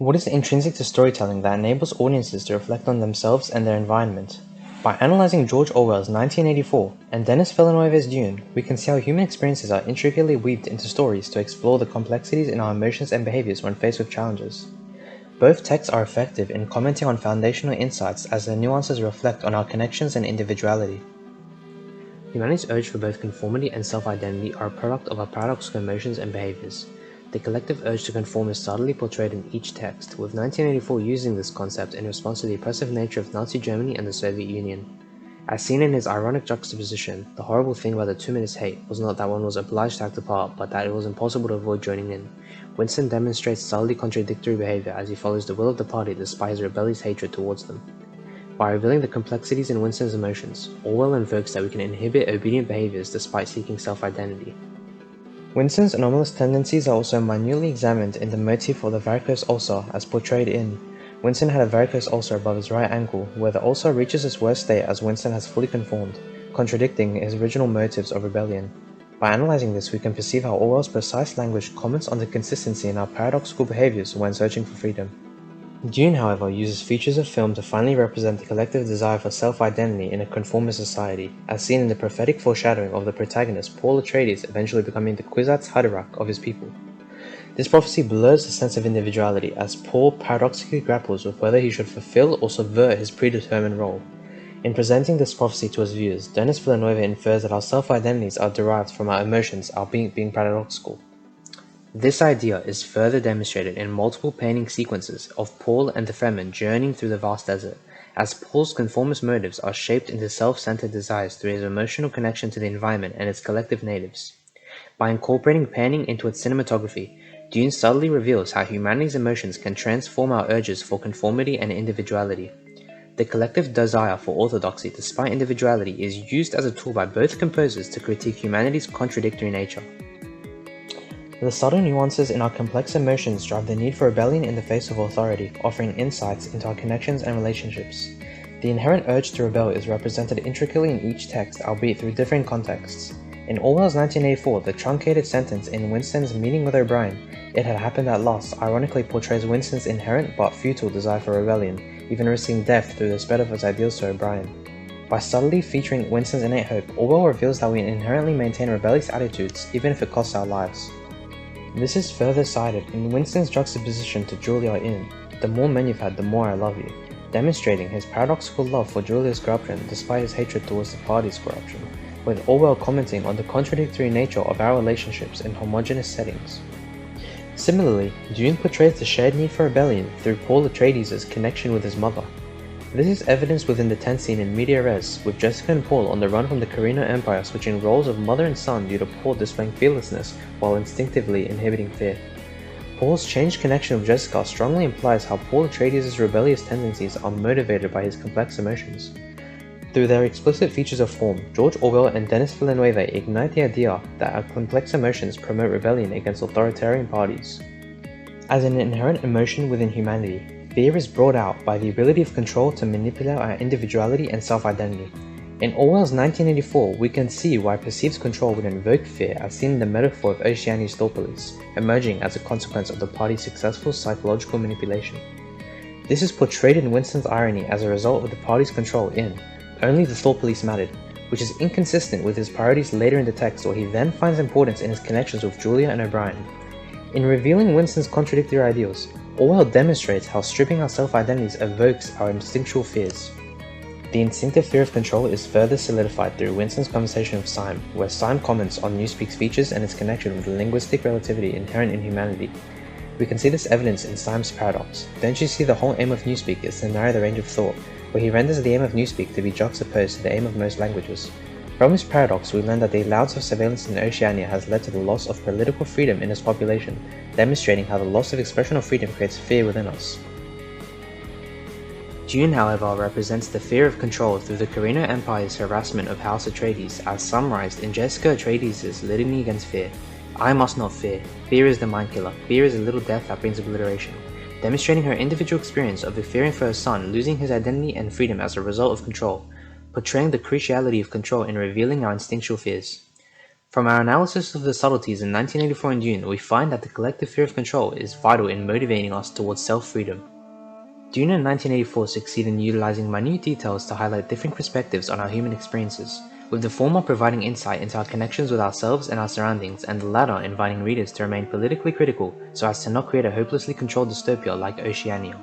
What is intrinsic to storytelling that enables audiences to reflect on themselves and their environment? By analyzing George Orwell's 1984 and Denis Villenueve's Dune, we can see how human experiences are intricately weaved into stories to explore the complexities in our emotions and behaviors when faced with challenges. Both texts are effective in commenting on foundational insights as their nuances reflect on our connections and individuality. Humanity's urge for both conformity and self-identity are a product of our paradoxical emotions and behaviors. The collective urge to conform is subtly portrayed in each text, with 1984 using this concept in response to the oppressive nature of Nazi Germany and the Soviet Union. As seen in his ironic juxtaposition, the horrible thing about the 2 minutes hate was not that one was obliged to act a part, but that it was impossible to avoid joining in. Winston demonstrates subtly contradictory behavior as he follows the will of the party despite his rebellious hatred towards them. By revealing the complexities in Winston's emotions, Orwell invokes that we can inhibit obedient behaviors despite seeking self-identity. Winston's anomalous tendencies are also minutely examined in the motif of the varicose ulcer as portrayed in Winston had a varicose ulcer above his right ankle, where the ulcer reaches its worst state as Winston has fully conformed, contradicting his original motives of rebellion. By analyzing this, we can perceive how Orwell's precise language comments on the consistency in our paradoxical behaviors when searching for freedom. Dune, however, uses features of film to finally represent the collective desire for self-identity in a conformist society, as seen in the prophetic foreshadowing of the protagonist Paul Atreides eventually becoming the Kwisatz Haderach of his people. This prophecy blurs the sense of individuality as Paul paradoxically grapples with whether he should fulfill or subvert his predetermined role. In presenting this prophecy to his viewers, Denis Villenueve infers that our self-identities are derived from our emotions, albeit being paradoxical. This idea is further demonstrated in multiple painting sequences of Paul and the Fremen journeying through the vast desert, as Paul's conformist motives are shaped into self-centered desires through his emotional connection to the environment and its collective natives. By incorporating painting into its cinematography, Dune subtly reveals how humanity's emotions can transform our urges for conformity and individuality. The collective desire for orthodoxy despite individuality is used as a tool by both composers to critique humanity's contradictory nature. The subtle nuances in our complex emotions drive the need for rebellion in the face of authority, offering insights into our connections and relationships. The inherent urge to rebel is represented intricately in each text, albeit through differing contexts. In Orwell's 1984, the truncated sentence in Winston's meeting with O'Brien, "It had happened at last," ironically portrays Winston's inherent but futile desire for rebellion, even risking death through the spread of his ideals to O'Brien. By subtly featuring Winston's innate hope, Orwell reveals that we inherently maintain rebellious attitudes, even if it costs our lives. This is further cited in Winston's juxtaposition to Julia in "The more men you've had, the more I love you," demonstrating his paradoxical love for Julia's corruption despite his hatred towards the party's corruption, with Orwell commenting on the contradictory nature of our relationships in homogeneous settings. Similarly, Dune portrays the shared need for rebellion through Paul Atreides' connection with his mother. This is evidenced within the tense scene in Media Res, with Jessica and Paul on the run from the Carino Empire switching roles of mother and son due to Paul displaying fearlessness while instinctively inhibiting fear. Paul's changed connection with Jessica strongly implies how Paul Atreides' rebellious tendencies are motivated by his complex emotions. Through their explicit features of form, George Orwell and Denis Villenueve ignite the idea that our complex emotions promote rebellion against authoritarian parties. As an inherent emotion within humanity, fear is brought out by the ability of control to manipulate our individuality and self-identity. In Orwell's 1984, we can see why perceived control would invoke fear as seen in the metaphor of Oceani's emerging as a consequence of the party's successful psychological manipulation. This is portrayed in Winston's irony as a result of the party's control in "Only the thought police mattered," which is inconsistent with his priorities later in the text, where he then finds importance in his connections with Julia and O'Brien. In revealing Winston's contradictory ideals, Orwell demonstrates how stripping our self-identities evokes our instinctual fears. The instinctive fear of control is further solidified through Winston's conversation with Syme, where Syme comments on Newspeak's features and its connection with the linguistic relativity inherent in humanity. We can see this evidence in Syme's paradox. "Don't you see the whole aim of Newspeak is to narrow the range of thought," where he renders the aim of Newspeak to be juxtaposed to the aim of most languages. From his paradox, we learn that the allowance of surveillance in Oceania has led to the loss of political freedom in its population, demonstrating how the loss of expressional freedom creates fear within us. Dune, however, represents the fear of control through the Carino Empire's harassment of House Atreides, as summarized in Jessica Atreides' litany against fear. "I must not fear. Fear is the mind killer. Fear is a little death that brings obliteration," demonstrating her individual experience of fearing for her son losing his identity and freedom as a result of control, portraying the cruciality of control in revealing our instinctual fears. From our analysis of the subtleties in 1984 in Dune, we find that the collective fear of control is vital in motivating us towards self-freedom. Dune in 1984 succeeded in utilizing minute details to highlight different perspectives on our human experiences, with the former providing insight into our connections with ourselves and our surroundings, and the latter inviting readers to remain politically critical so as to not create a hopelessly controlled dystopia like Oceania.